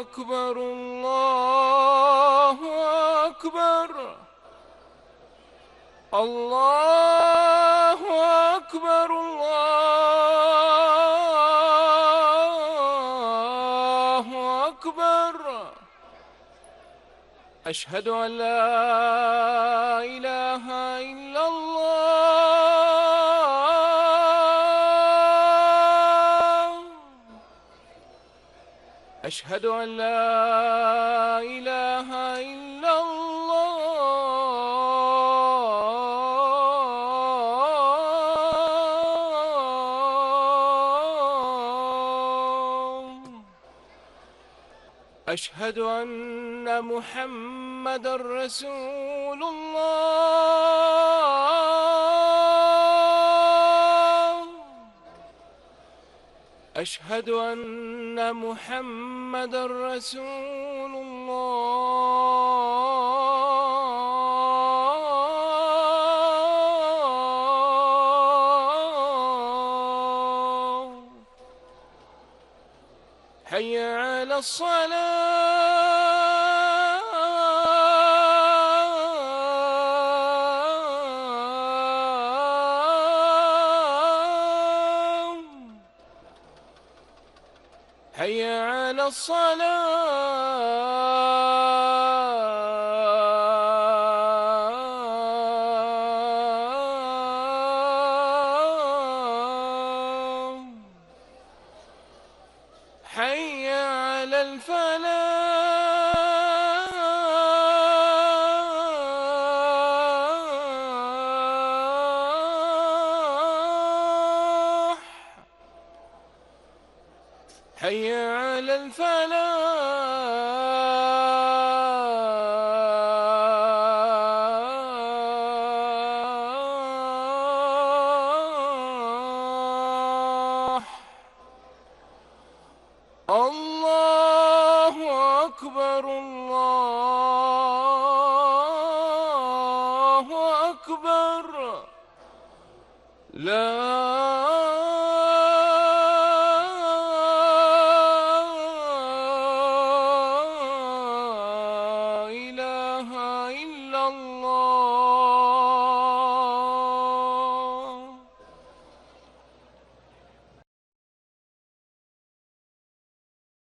أكبر الله أكبر الله أكبر الله أكبر. أشهد أن لا إله إلا الله. أشهد أن لا إله إلا الله. أشهد أن محمدًا رسول الله. أشهد أن محمدًا رسول الله. حي على الصلاة. حي على الصلاة. حي على الفلاح. حي على الفلاح. الله أكبر الله أكبر. لا